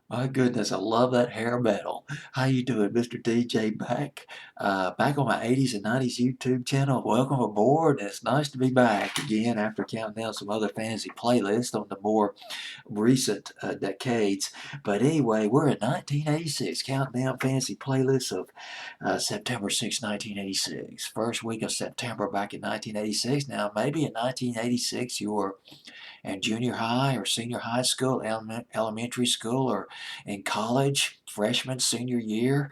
My goodness, I love that hair metal. How you doing, Mr. DJ? Back on my 80s and 90s YouTube channel. Welcome aboard. It's nice to be back again after counting down some other fantasy playlists on the more recent decades. But anyway, we're in 1986, counting down fantasy playlists of September 6, 1986. First week of September back in 1986. Now, maybe in 1986 you were in junior high or senior high school, elementary school, or in college, freshman, senior year,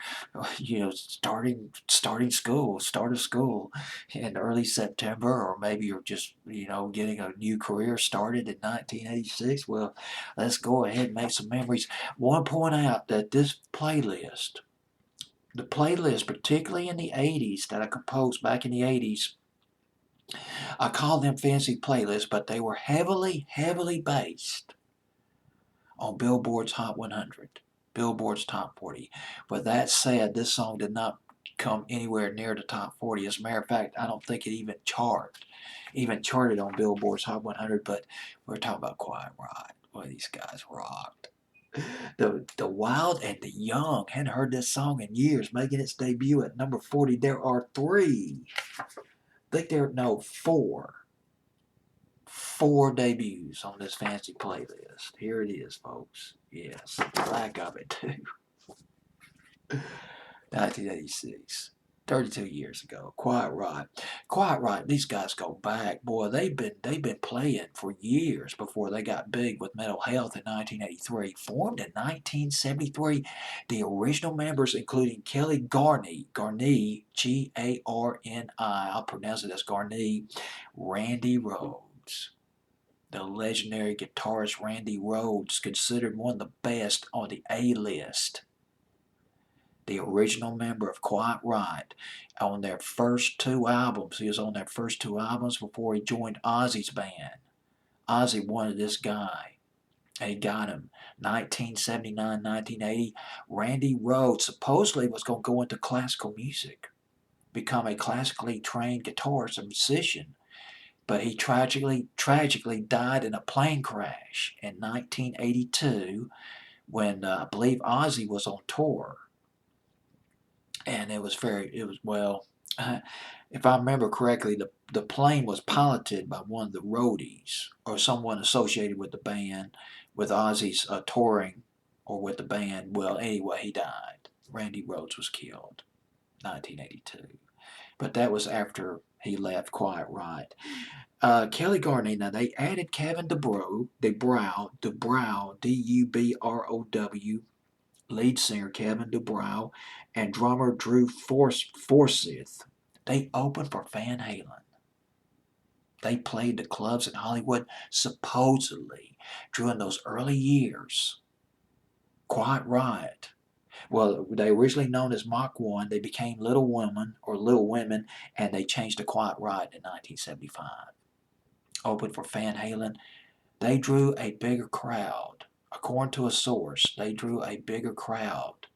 starting school, start of school in early September, or maybe you're just, getting a new career started in 1986. Well, let's go ahead and make some memories. Want to point out that the playlist, particularly in the 80s, that I composed back in the 80s, I call them fancy playlists, but they were heavily, heavily based on Billboard's Hot 100, Billboard's Top 40. But that said, this song did not come anywhere near the top 40. As a matter of fact, I don't think it even charted on Billboard's Hot 100. But we're talking about Quiet Riot. Boy, these guys rocked. The Wild and the Young hadn't heard this song in years, making its debut at number 40. There are three. I think there no four debuts on this fancy playlist. Here it is, folks. Yes, lack of it too. 1986. 32 years ago. Quiet Riot. Quiet Riot, these guys go back. Boy, they've been playing for years before they got big with Mental Health in 1983. Formed in 1973, the original members including Kelly Garni, Garni, I'll pronounce it as Garni, Randy Rhoads. The legendary guitarist Randy Rhoads, considered one of the best on the A-list. The original member of Quiet Riot on their first two albums. He was on their first two albums before he joined Ozzy's band. Ozzy wanted this guy, and he got him. 1979, 1980, Randy Rhoads supposedly was going to go into classical music, become a classically trained guitarist and musician. But he tragically died in a plane crash in 1982 when I believe Ozzy was on tour. And well, if I remember correctly, the plane was piloted by one of the roadies or someone associated with the band, with Ozzy's touring or with the band. Well, anyway, he died. Randy Rhoads was killed, 1982. But that was after he left Quiet Riot. Kelly Garney, now they added Kevin DuBrow, D-U-B-R-O-W, lead singer Kevin DuBrow, and drummer Drew Forsyth. They opened for Van Halen. They played the clubs in Hollywood supposedly during those early years. Quiet Riot. Well, they originally known as Mach 1. They became Little Women or Little Women, and they changed to Quiet Riot in 1975. Opened for Van Halen. They drew a bigger crowd. According to a source, they drew a bigger crowd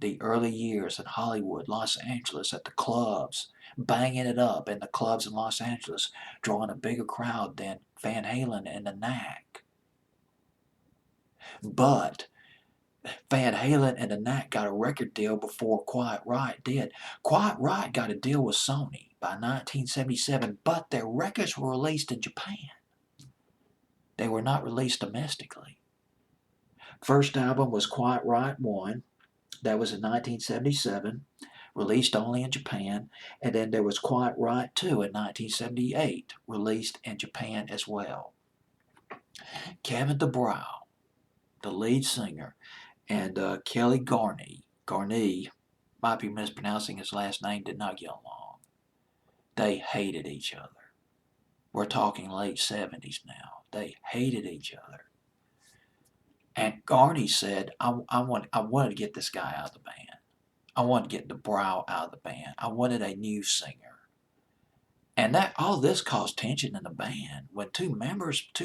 the early years in Hollywood, Los Angeles, at the clubs, banging it up in the clubs in Los Angeles, drawing a bigger crowd than Van Halen and the Knack. But Van Halen and the Knack got a record deal before Quiet Riot did. Quiet Riot got a deal with Sony by 1977, but their records were released in Japan. They were not released domestically. First album was Quiet Riot 1. That was in 1977, released only in Japan. And then there was Quiet Riot 2 in 1978, released in Japan as well. Kevin DuBrow, the lead singer, and Kelly Garney, might be mispronouncing his last name, did not get along. They hated each other. We're talking late 70s now. They hated each other. And Garney said, I wanted to get this guy out of the band. I wanted to get DuBrow out of the band. I wanted a new singer. And that all this caused tension in the band. When two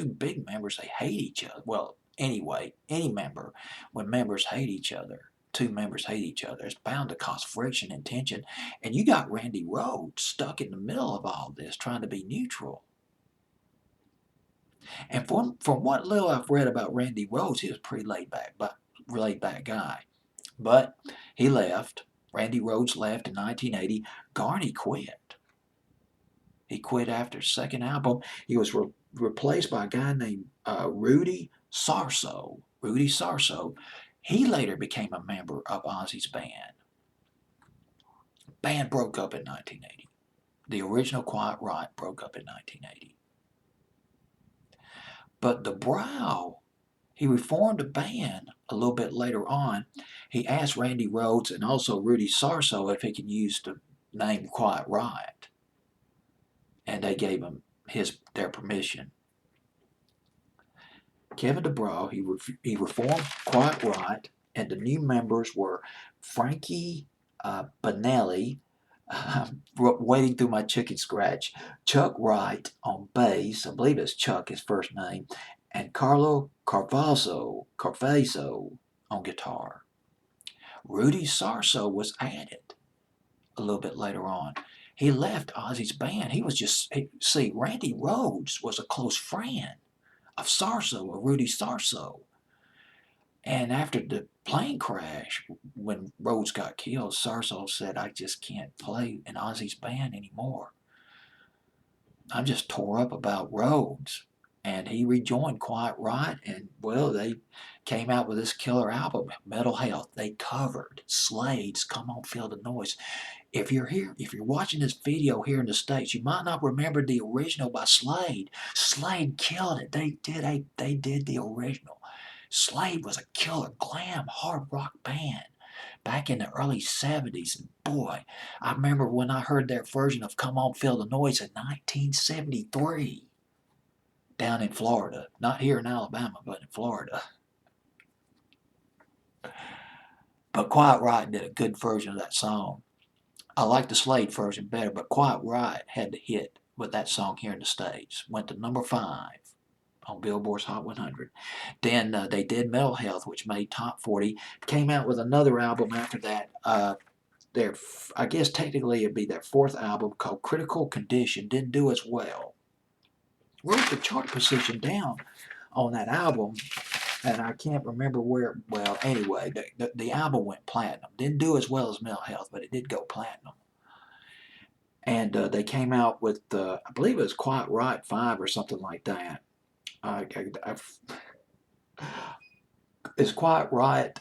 big members, they hate each other. Well, anyway, when members hate each other, two members hate each other, it's bound to cause friction and tension. And you got Randy Rhoads stuck in the middle of all this, trying to be neutral. And from what little I've read about Randy Rhoads, he was a pretty laid back guy. But he left. Randy Rhoads left in 1980. Garney quit. He quit after his second album. He was replaced by a guy named Rudy Sarso. Rudy Sarso. He later became a member of Ozzy's band. Band broke up in 1980. The original Quiet Riot broke up in 1980. But the Brow, he reformed a band a little bit later on. He asked Randy Rhoads and also Rudy Sarso if he could use the name Quiet Riot, and they gave him their permission. Kevin DuBrow, he reformed Quiet Riot, and the new members were Frankie Banelli, wading through my chicken scratch, Chuck Wright on bass, I believe it's Chuck, his first name, and Carlo Carvazo on guitar. Rudy Sarso was added a little bit later on. He left Ozzy's band. See, Randy Rhoads was a close friend of Rudy Sarso. And after the plane crash, when Rhoads got killed, Sarso said, I just can't play in Ozzy's band anymore. I'm just tore up about Rhoads. And he rejoined Quiet Riot, and, well, they came out with this killer album, Metal Health. They covered Slade's Come On Feel the Noise. If you're watching this video here in the States, you might not remember the original by Slade. Slade killed it. They did the original. Slade was a killer glam hard rock band back in the early 70s. And boy, I remember when I heard their version of Come On Feel the Noise in 1973 down in Florida. Not here in Alabama, but in Florida. But Quiet Riot did a good version of that song. I like the Slade version better, but Quiet Riot had the hit with that song here in the States. Went to number 5 on Billboard's Hot 100. Then they did Metal Health, which made top 40. Came out with another album after that. I guess technically it'd be their 4th album called Critical Condition. Didn't do as well. Wrote the chart position down on that album, and I can't remember where. Well, anyway, the album went platinum. Didn't do as well as Mental Health, but it did go platinum. And they came out with, I believe it was Quiet Riot 5 or something like that. It's Quiet Riot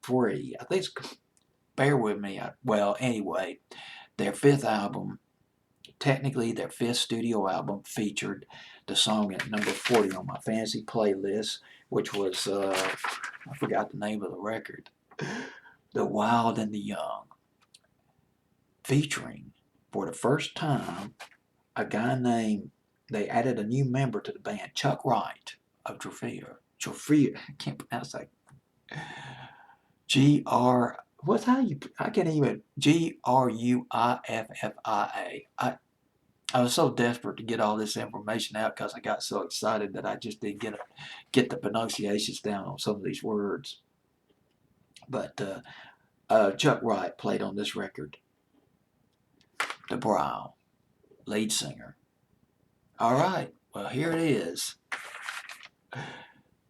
3. I think it's, bear with me. Well, anyway, their 5th album, technically their 5th studio album, featured the song at number 40 on my fantasy playlist, which was, I forgot the name of the record, The Wild and the Young, featuring, for the first time, a guy named, they added a new member to the band, Chuck Wright of Trofeo. I can't pronounce that. Gruffia. I was so desperate to get all this information out because I got so excited that I just didn't get the pronunciations down on some of these words. But Chuck Wright played on this record. The Brow, lead singer. All right, well, here it is.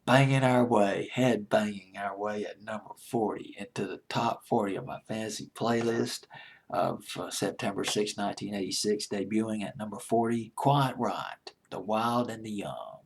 Banging our way, head banging our way at number 40 into the top 40 of my fantasy playlist of September 6, 1986, debuting at number 40, Quiet Riot, The Wild and the Young.